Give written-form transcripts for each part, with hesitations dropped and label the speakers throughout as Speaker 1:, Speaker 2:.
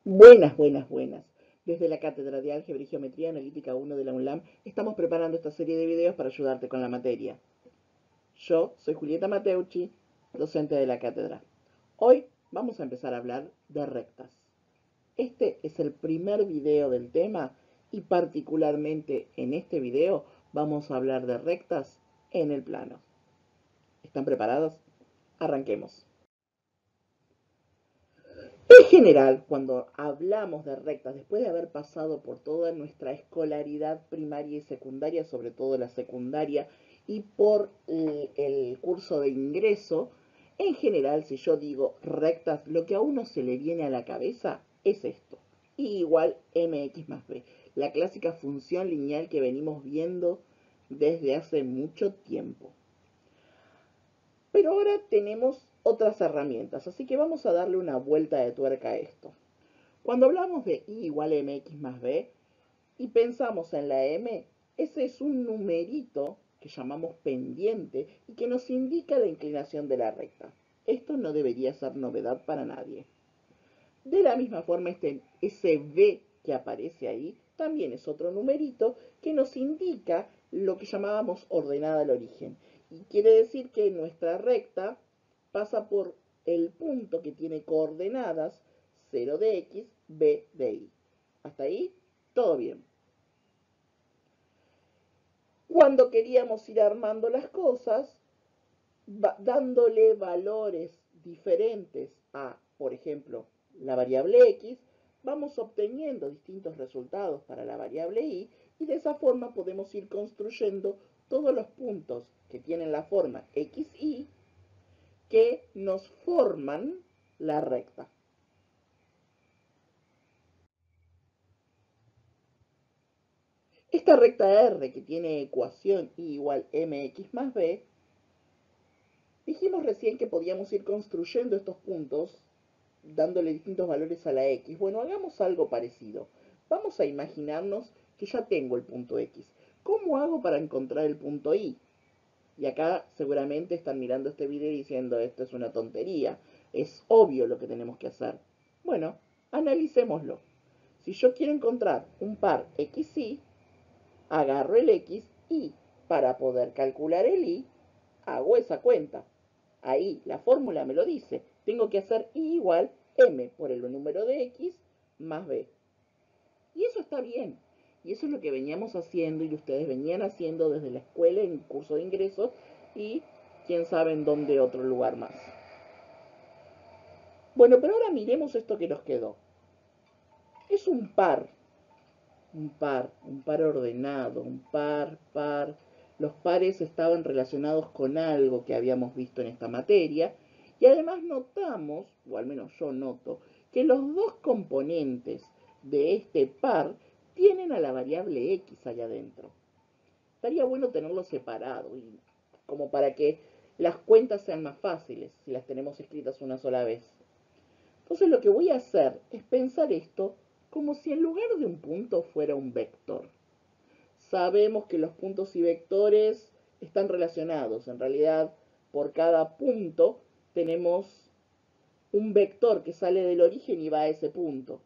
Speaker 1: Buenas, buenas, buenas. Desde la Cátedra de Álgebra y Geometría Analítica 1 de la UNLAM estamos preparando esta serie de videos para ayudarte con la materia. Yo soy Julieta Mateucci, docente de la cátedra. Hoy vamos a empezar a hablar de rectas. Este es el primer video del tema y particularmente en este video vamos a hablar de rectas en el plano. ¿Están preparados? Arranquemos. En general, cuando hablamos de rectas, después de haber pasado por toda nuestra escolaridad primaria y secundaria, sobre todo la secundaria, y por el curso de ingreso, en general, si yo digo rectas, lo que a uno se le viene a la cabeza es esto. I igual mx más b, la clásica función lineal que venimos viendo desde hace mucho tiempo. Pero ahora tenemos otras herramientas, así que vamos a darle una vuelta de tuerca a esto. Cuando hablamos de i igual a mx más b y pensamos en la m, ese es un numerito que llamamos pendiente y que nos indica la inclinación de la recta. Esto no debería ser novedad para nadie. De la misma forma, ese b que aparece ahí también es otro numerito que nos indica lo que llamábamos ordenada al origen. Y quiere decir que nuestra recta pasa por el punto que tiene coordenadas 0 de x, b de y. Hasta ahí, todo bien. Cuando queríamos ir armando las cosas, dándole valores diferentes a, por ejemplo, la variable x, vamos obteniendo distintos resultados para la variable y de esa forma podemos ir construyendo todos los puntos que tienen la forma xy que nos forman la recta. Esta recta R que tiene ecuación y igual mx más b, dijimos recién que podíamos ir construyendo estos puntos dándole distintos valores a la x. Bueno, hagamos algo parecido. Vamos a imaginarnos que ya tengo el punto x. ¿Cómo hago para encontrar el punto y? Y acá seguramente están mirando este video diciendo esto es una tontería. Es obvio lo que tenemos que hacer. Bueno, analicémoslo. Si yo quiero encontrar un par xy, agarro el x y para poder calcular el y, hago esa cuenta. Ahí la fórmula me lo dice. Tengo que hacer y igual m por el número de x más b. Y eso está bien. Y eso es lo que veníamos haciendo y ustedes venían haciendo desde la escuela en curso de ingresos y quién sabe en dónde otro lugar más. Bueno, pero ahora miremos esto que nos quedó. Es un par ordenado, un par. Los pares estaban relacionados con algo que habíamos visto en esta materia y además notamos, o al menos yo noto, que los dos componentes de este par tienen a la variable x allá adentro. Estaría bueno tenerlos separados, como para que las cuentas sean más fáciles si las tenemos escritas una sola vez. Entonces lo que voy a hacer es pensar esto como si en lugar de un punto fuera un vector. Sabemos que los puntos y vectores están relacionados. En realidad, por cada punto tenemos un vector que sale del origen y va a ese punto.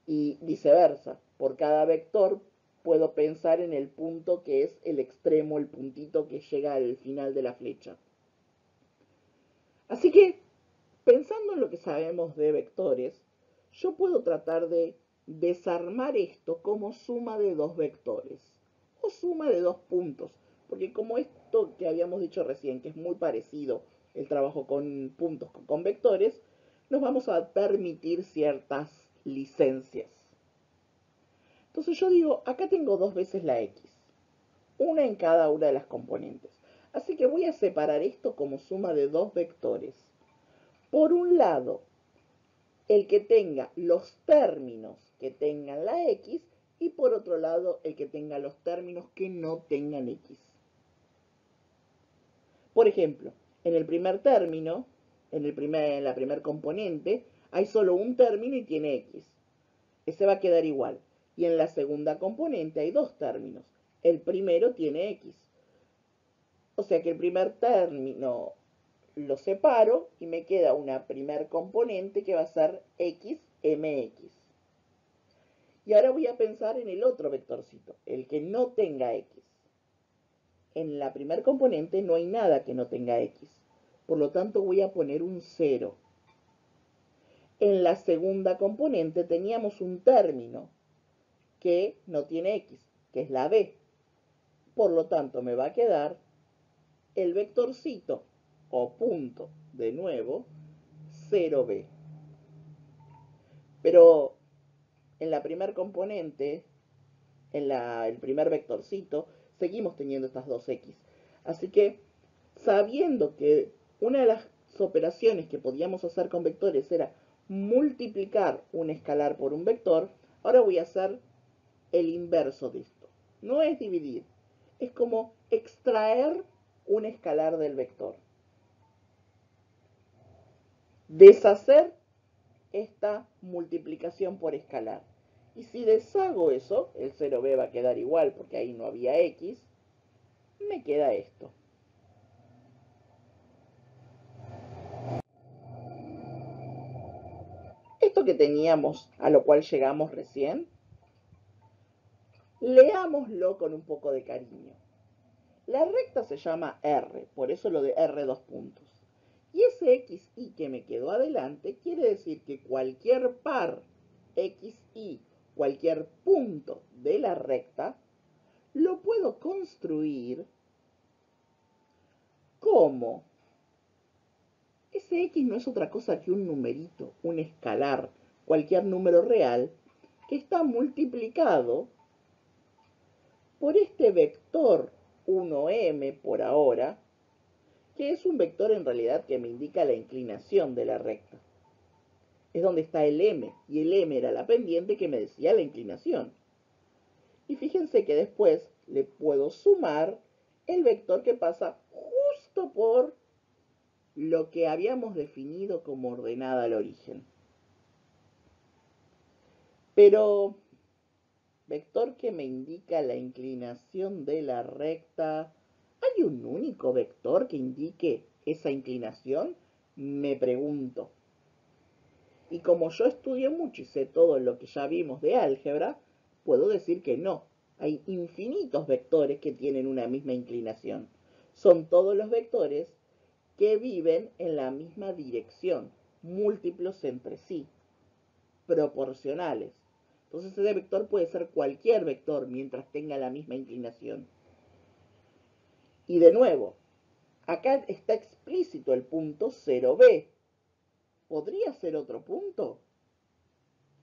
Speaker 1: Y viceversa, por cada vector puedo pensar en el punto que es el extremo, el puntito que llega al final de la flecha. Así que, pensando en lo que sabemos de vectores, yo puedo tratar de desarmar esto como suma de dos vectores o suma de dos puntos, porque como esto que habíamos dicho recién, que es muy parecido el trabajo con puntos con vectores, nos vamos a permitir ciertas licencias. Entonces yo digo, acá tengo dos veces la x, una en cada una de las componentes. Así que voy a separar esto como suma de dos vectores. Por un lado, el que tenga los términos que tengan la x y por otro lado el que tenga los términos que no tengan x. Por ejemplo, en el primer término, en la primer componente, hay solo un término y tiene x. Ese va a quedar igual. Y en la segunda componente hay dos términos. El primero tiene x. O sea que el primer término lo separo y me queda una primer componente que va a ser xmx. Y ahora voy a pensar en el otro vectorcito, el que no tenga x. En la primer componente no hay nada que no tenga x. Por lo tanto voy a poner un 0. En la segunda componente teníamos un término que no tiene x, que es la b. Por lo tanto me va a quedar el vectorcito o punto, de nuevo, 0b. Pero en la primer componente, en el primer vectorcito, seguimos teniendo estas dos x. Así que, sabiendo que una de las operaciones que podíamos hacer con vectores era multiplicar un escalar por un vector, ahora voy a hacer el inverso de esto. No es dividir, es como extraer un escalar del vector. Deshacer esta multiplicación por escalar. Y si deshago eso, el 0b va a quedar igual porque ahí no había x, me queda esto. Esto que teníamos, a lo cual llegamos recién, leámoslo con un poco de cariño. La recta se llama R, por eso lo de R dos puntos. Y ese xy que me quedó adelante quiere decir que cualquier par xy, cualquier punto de la recta, lo puedo construir como ese x no es otra cosa que un numerito, un escalar, cualquier número real, que está multiplicado por este vector 1m por ahora, que es un vector en realidad que me indica la inclinación de la recta. Es donde está el m, y el m era la pendiente que me decía la inclinación. Y fíjense que después le puedo sumar el vector que pasa justo por lo que habíamos definido como ordenada al origen. Pero, vector que me indica la inclinación de la recta, ¿hay un único vector que indique esa inclinación? Me pregunto. Y como yo estudio mucho y sé todo lo que ya vimos de álgebra, puedo decir que no. Hay infinitos vectores que tienen una misma inclinación. Son todos los vectores que viven en la misma dirección, múltiplos entre sí, proporcionales. Entonces ese vector puede ser cualquier vector mientras tenga la misma inclinación. Y de nuevo, acá está explícito el punto 0b. ¿Podría ser otro punto?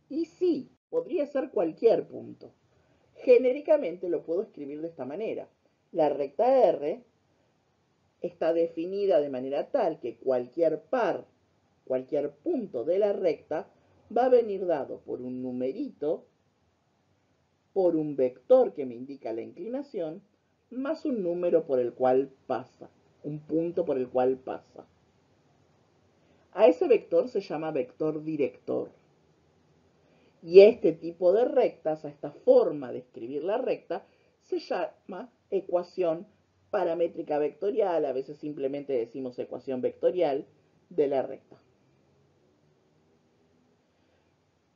Speaker 1: Y sí, podría ser cualquier punto. Genéricamente lo puedo escribir de esta manera. La recta R está definida de manera tal que cualquier par, cualquier punto de la recta va a venir dado por un numerito, por un vector que me indica la inclinación, más un número por el cual pasa, un punto por el cual pasa. A ese vector se llama vector director. Y este tipo de rectas, a esta forma de escribir la recta, se llama ecuación paramétrica vectorial, a veces simplemente decimos ecuación vectorial de la recta.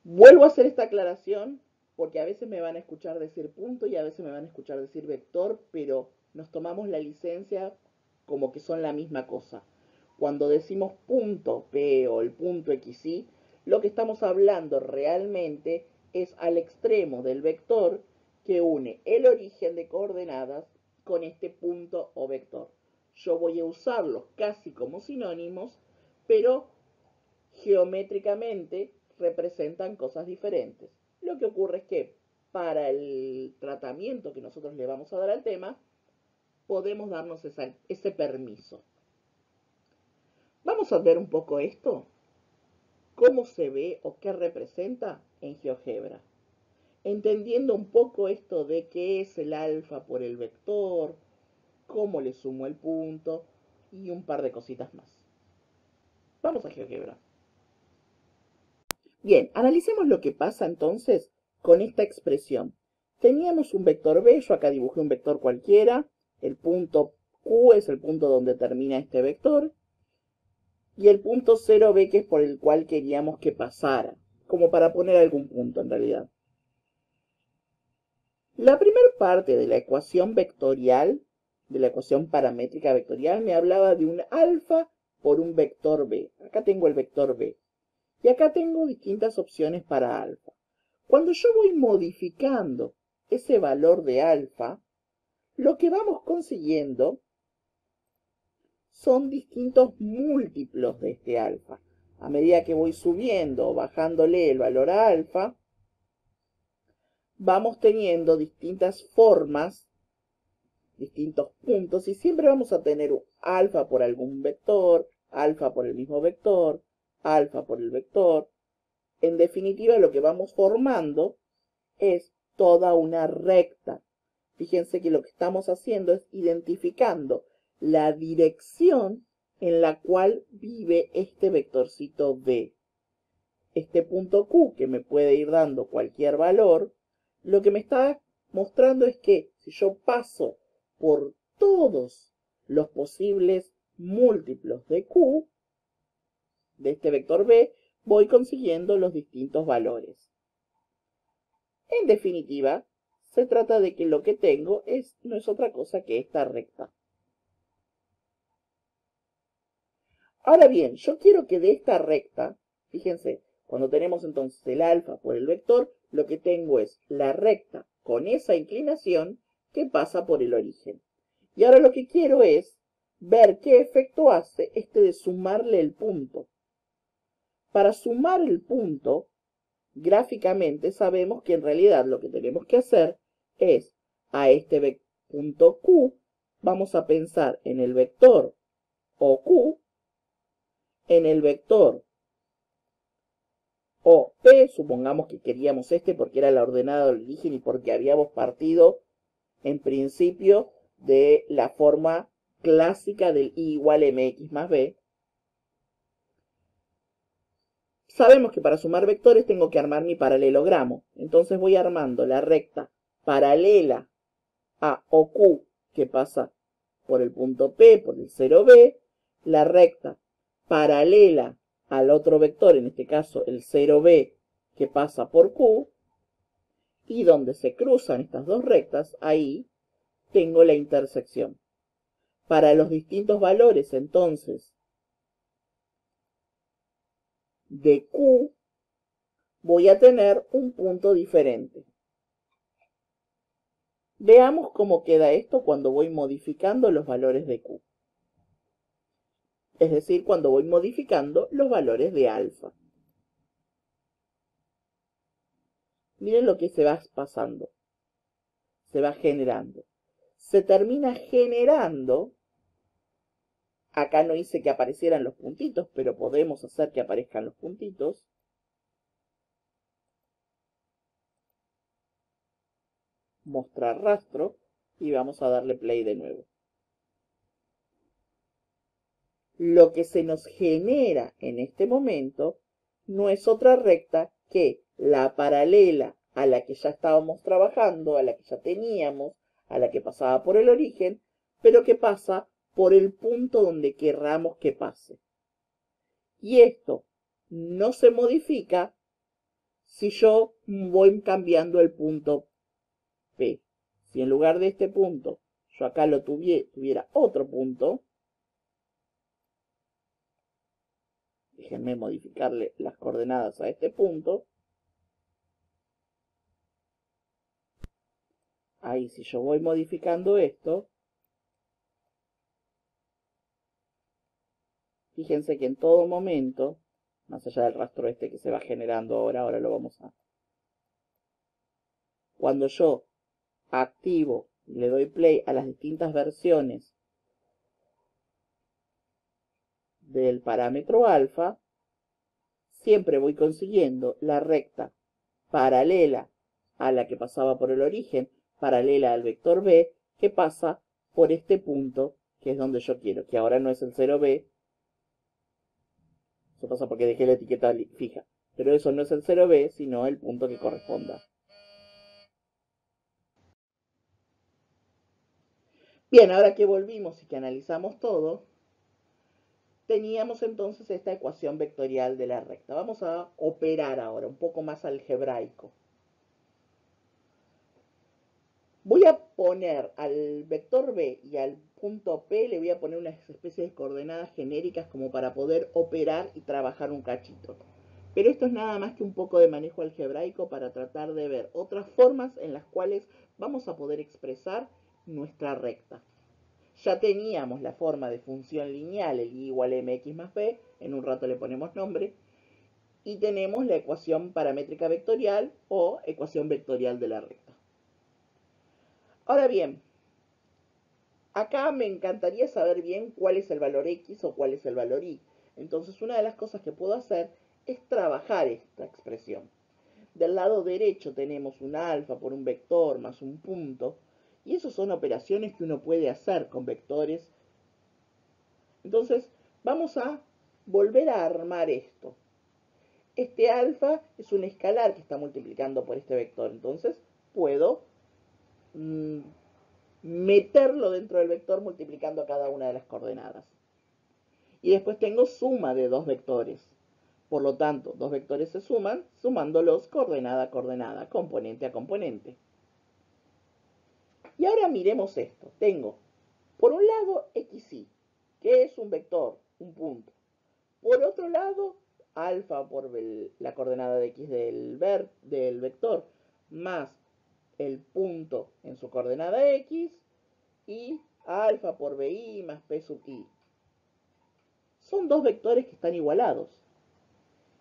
Speaker 1: Vuelvo a hacer esta aclaración porque a veces me van a escuchar decir punto y a veces me van a escuchar decir vector, pero nos tomamos la licencia como que son la misma cosa. Cuando decimos punto P o el punto XY, lo que estamos hablando realmente es al extremo del vector que une el origen de coordenadas con este punto o vector. Yo voy a usarlos casi como sinónimos, pero geométricamente representan cosas diferentes. Lo que ocurre es que para el tratamiento que nosotros le vamos a dar al tema, podemos darnos ese permiso. Vamos a ver un poco esto, cómo se ve o qué representa en GeoGebra. Entendiendo un poco esto de qué es el alfa por el vector, cómo le sumo el punto y un par de cositas más. Vamos a GeoGebra. Bien, analicemos lo que pasa entonces con esta expresión. Teníamos un vector b, yo acá dibujé un vector cualquiera, el punto Q es el punto donde termina este vector, y el punto 0b que es por el cual queríamos que pasara, como para poner algún punto en realidad. La primera parte de la ecuación vectorial, de la ecuación paramétrica vectorial, me hablaba de un alfa por un vector b. Acá tengo el vector b. Y acá tengo distintas opciones para alfa. Cuando yo voy modificando ese valor de alfa, lo que vamos consiguiendo son distintos múltiplos de este alfa. A medida que voy subiendo o bajándole el valor a alfa, vamos teniendo distintas formas, distintos puntos, y siempre vamos a tener un alfa por algún vector, alfa por el mismo vector, alfa por el vector. En definitiva, lo que vamos formando es toda una recta. Fíjense que lo que estamos haciendo es identificando la dirección en la cual vive este vectorcito B. Este punto Q, que me puede ir dando cualquier valor, lo que me está mostrando es que si yo paso por todos los posibles múltiplos de Q, de este vector B, voy consiguiendo los distintos valores. En definitiva, se trata de que lo que tengo no es otra cosa que esta recta. Ahora bien, yo quiero que de esta recta, fíjense, cuando tenemos entonces el alfa por el vector, lo que tengo es la recta con esa inclinación que pasa por el origen. Y ahora lo que quiero es ver qué efecto hace este de sumarle el punto. Para sumar el punto, gráficamente sabemos que en realidad lo que tenemos que hacer es a este punto Q, vamos a pensar en el vector OQ, en el vector OP, supongamos que queríamos este porque era la ordenada del origen y porque habíamos partido en principio de la forma clásica del I igual mx más b. Sabemos que para sumar vectores tengo que armar mi paralelogramo. Entonces voy armando la recta paralela a OQ, que pasa por el punto P, por el 0B, la recta paralela al otro vector, en este caso el 0B, que pasa por Q, y donde se cruzan estas dos rectas, ahí tengo la intersección. Para los distintos valores, entonces, de Q, voy a tener un punto diferente. Veamos cómo queda esto cuando voy modificando los valores de Q. Es decir, cuando voy modificando los valores de alfa. Miren lo que se va pasando. Se va generando. Se termina generando. Acá no hice que aparecieran los puntitos, pero podemos hacer que aparezcan los puntitos. Mostrar rastro. Y vamos a darle play de nuevo. Lo que se nos genera en este momento no es otra recta que la paralela a la que ya estábamos trabajando, a la que ya teníamos, a la que pasaba por el origen, pero que pasa por el punto donde querramos que pase. Y esto no se modifica si yo voy cambiando el punto P. Si en lugar de este punto yo acá lo tuviera otro punto, déjenme modificarle las coordenadas a este punto. Ahí, si yo voy modificando esto, fíjense que en todo momento, más allá del rastro este que se va generando ahora lo vamos a... Cuando yo activo y le doy play a las distintas versiones del parámetro alfa, siempre voy consiguiendo la recta paralela a la que pasaba por el origen, paralela al vector B, que pasa por este punto, que es donde yo quiero, que ahora no es el 0B. Eso pasa porque dejé la etiqueta fija. Pero eso no es el 0B, sino el punto que corresponda. Bien, ahora que volvimos y que analizamos todo, teníamos entonces esta ecuación vectorial de la recta. Vamos a operar ahora, un poco más algebraico. Voy a poner al vector B y al punto P, le voy a poner unas especies de coordenadas genéricas como para poder operar y trabajar un cachito. Pero esto es nada más que un poco de manejo algebraico para tratar de ver otras formas en las cuales vamos a poder expresar nuestra recta. Ya teníamos la forma de función lineal, el y igual a mx más b, en un rato le ponemos nombre, y tenemos la ecuación paramétrica vectorial o ecuación vectorial de la recta. Ahora bien, acá me encantaría saber bien cuál es el valor x o cuál es el valor y. Entonces una de las cosas que puedo hacer es trabajar esta expresión. Del lado derecho tenemos un alfa por un vector más un punto, y esas son operaciones que uno puede hacer con vectores. Entonces vamos a volver a armar esto. Este alfa es un escalar que está multiplicando por este vector, entonces puedo meterlo dentro del vector multiplicando cada una de las coordenadas. Y después tengo suma de dos vectores. Por lo tanto, dos vectores se suman, sumándolos coordenada a coordenada, componente a componente. Y ahora miremos esto. Tengo, por un lado, xy, que es un vector, un punto. Por otro lado, alfa por la coordenada de x del vector, más el punto en su coordenada x, y alfa por bi más p sub i. Son dos vectores que están igualados.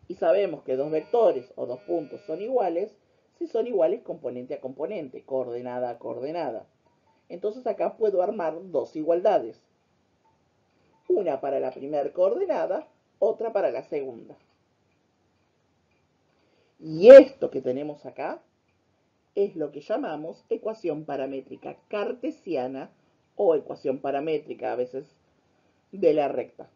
Speaker 1: Y sabemos que dos vectores o dos puntos son iguales si son iguales componente a componente, coordenada a coordenada. Entonces acá puedo armar dos igualdades. Una para la primera coordenada, otra para la segunda. Y esto que tenemos acá es lo que llamamos ecuación paramétrica cartesiana o ecuación paramétrica a veces de la recta.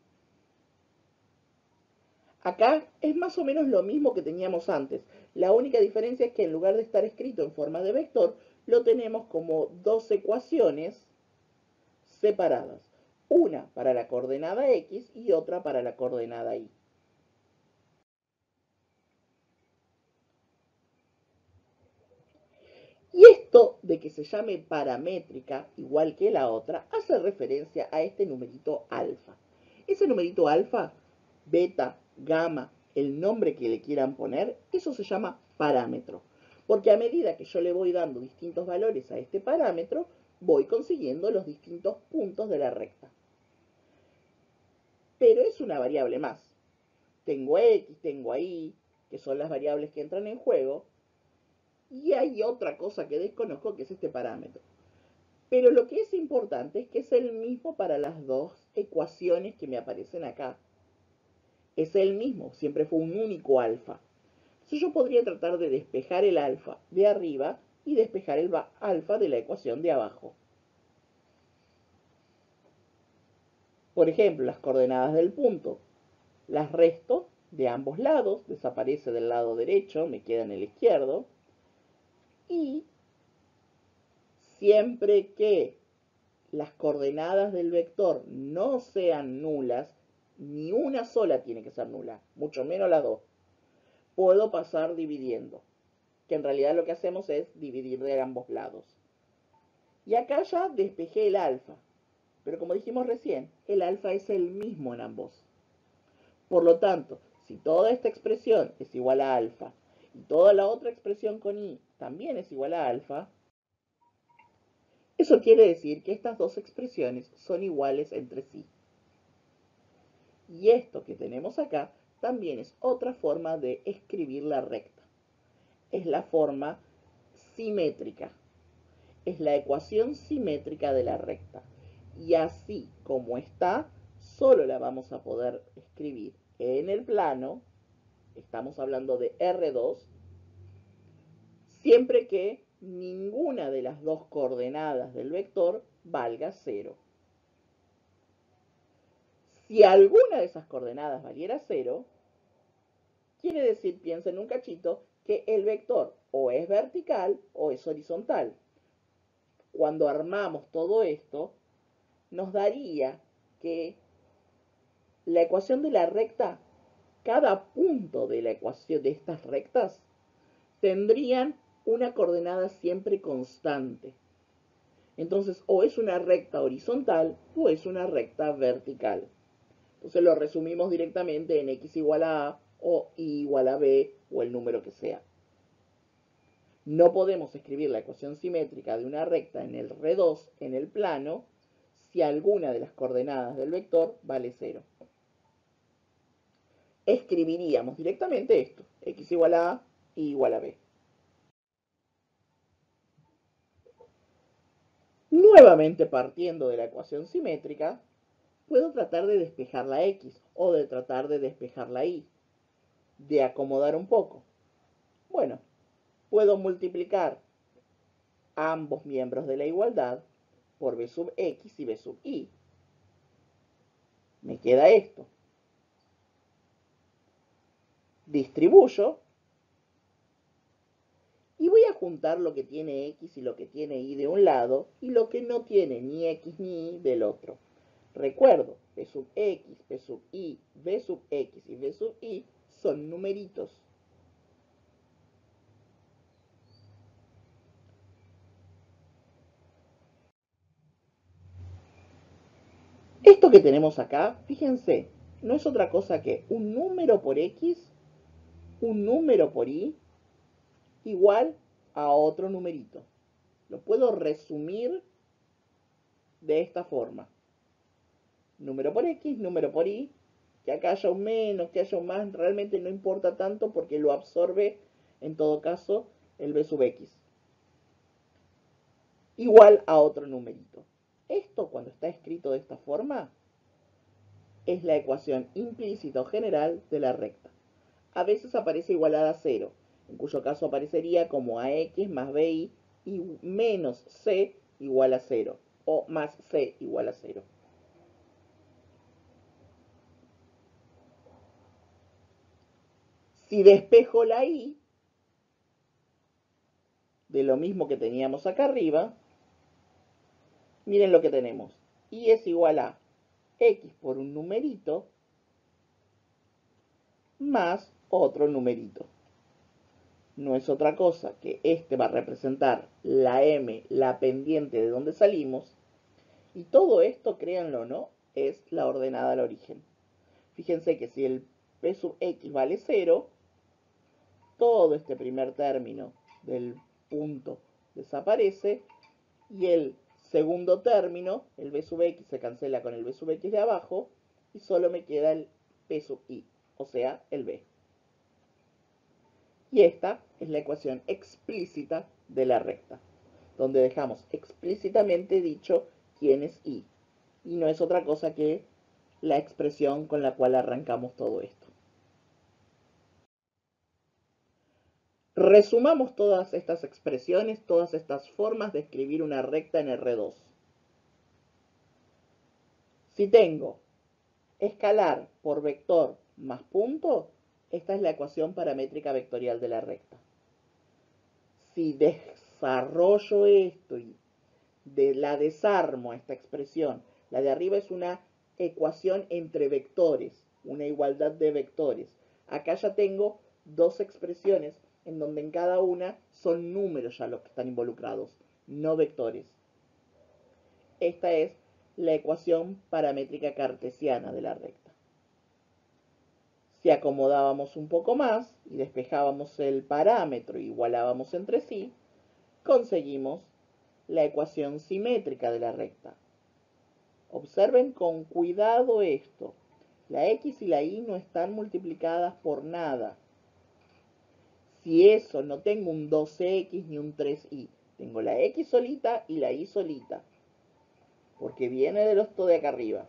Speaker 1: Acá es más o menos lo mismo que teníamos antes. La única diferencia es que en lugar de estar escrito en forma de vector, lo tenemos como dos ecuaciones separadas. Una para la coordenada x y otra para la coordenada y. Y esto de que se llame paramétrica, igual que la otra, hace referencia a este numerito alfa. Ese numerito alfa, beta, gamma, el nombre que le quieran poner, eso se llama parámetro. Porque a medida que yo le voy dando distintos valores a este parámetro, voy consiguiendo los distintos puntos de la recta. Pero es una variable más. Tengo x, tengo y, que son las variables que entran en juego, y hay otra cosa que desconozco, que es este parámetro. Pero lo que es importante es que es el mismo para las dos ecuaciones que me aparecen acá. Es el mismo, siempre fue un único alfa. Entonces yo podría tratar de despejar el alfa de arriba y despejar el alfa de la ecuación de abajo. Por ejemplo, las coordenadas del punto. Las resto de ambos lados, desaparece del lado derecho, me queda en el izquierdo. Y siempre que las coordenadas del vector no sean nulas, ni una sola tiene que ser nula, mucho menos las dos, puedo pasar dividiendo, que en realidad lo que hacemos es dividir de ambos lados. Y acá ya despejé el alfa, pero como dijimos recién, el alfa es el mismo en ambos. Por lo tanto, si toda esta expresión es igual a alfa y toda la otra expresión con y también es igual a alfa, eso quiere decir que estas dos expresiones son iguales entre sí. Y esto que tenemos acá también es otra forma de escribir la recta. Es la forma simétrica. Es la ecuación simétrica de la recta. Y así como está, solo la vamos a poder escribir en el plano. Estamos hablando de R2, siempre que ninguna de las dos coordenadas del vector valga 0. Si alguna de esas coordenadas valiera 0, quiere decir, piensen un cachito, que el vector o es vertical o es horizontal. Cuando armamos todo esto, nos daría que La ecuación de la recta, cada punto de la ecuación de estas rectas tendrían una coordenada siempre constante. Entonces, o es una recta horizontal o es una recta vertical. Entonces lo resumimos directamente en x igual a A o y igual a B o el número que sea. No podemos escribir la ecuación simétrica de una recta en el R2 en el plano si alguna de las coordenadas del vector vale 0. Escribiríamos directamente esto, x igual a A y igual a B. Nuevamente partiendo de la ecuación simétrica, puedo tratar de despejar la x o de tratar de despejar la y, de acomodar un poco. Bueno, puedo multiplicar ambos miembros de la igualdad por b sub x y b sub y. Me queda esto. Distribuyo y voy a juntar lo que tiene x y lo que tiene y de un lado y lo que no tiene ni x ni y del otro. Recuerdo, b sub x, b sub y, b sub x y b sub y son numeritos. Esto que tenemos acá, fíjense, no es otra cosa que un número por x, un número por y, igual a otro numerito. Lo puedo resumir de esta forma. Número por x, número por y, que acá haya un menos, que haya un más, realmente no importa tanto porque lo absorbe en todo caso el b sub x. Igual a otro numerito. Esto cuando está escrito de esta forma es la ecuación implícita o general de la recta. A veces aparece igualada a 0, en cuyo caso aparecería como ax más bi y menos c igual a 0 o más c igual a 0. Si despejo la y, de lo mismo que teníamos acá arriba, miren lo que tenemos. Y es igual a x por un numerito más otro numerito. No es otra cosa que este va a representar la m, la pendiente de donde salimos, y todo esto, créanlo o no, es la ordenada al origen. Fíjense que si el p sub x vale 0, todo este primer término del punto desaparece y el segundo término, el b sub x, se cancela con el b sub x de abajo y solo me queda el p sub y, o sea, el b. Y esta es la ecuación explícita de la recta, donde dejamos explícitamente dicho quién es y. Y no es otra cosa que la expresión con la cual arrancamos todo esto. Resumamos todas estas expresiones, todas estas formas de escribir una recta en R2. Si tengo escalar por vector más punto, esta es la ecuación paramétrica vectorial de la recta. Si desarrollo esto y la desarmo a esta expresión, la de arriba es una ecuación entre vectores, una igualdad de vectores. Acá ya tengo dos expresiones en donde en cada una son números ya los que están involucrados, no vectores. Esta es la ecuación paramétrica cartesiana de la recta. Si acomodábamos un poco más y despejábamos el parámetro e igualábamos entre sí, conseguimos la ecuación simétrica de la recta. Observen con cuidado esto. La x y la y no están multiplicadas por nada. Si eso, no tengo un 12x ni un 3y. Tengo la x solita y la y solita. Porque viene de esto de acá arriba.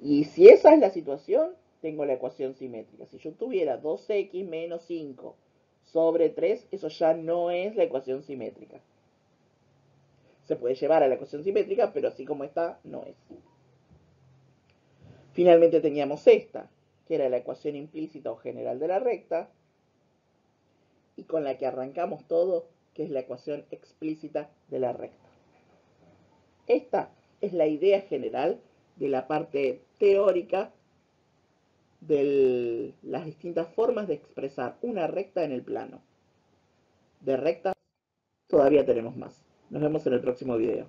Speaker 1: Y si esa es la situación, tengo la ecuación simétrica. Si yo tuviera 2x menos 5 sobre 3, eso ya no es la ecuación simétrica. Se puede llevar a la ecuación simétrica, pero así como está, no es. Finalmente teníamos esta, que era la ecuación implícita o general de la recta, y con la que arrancamos todo, que es la ecuación explícita de la recta. Esta es la idea general de la parte teórica de las distintas formas de expresar una recta en el plano. De rectas todavía tenemos más. Nos vemos en el próximo video.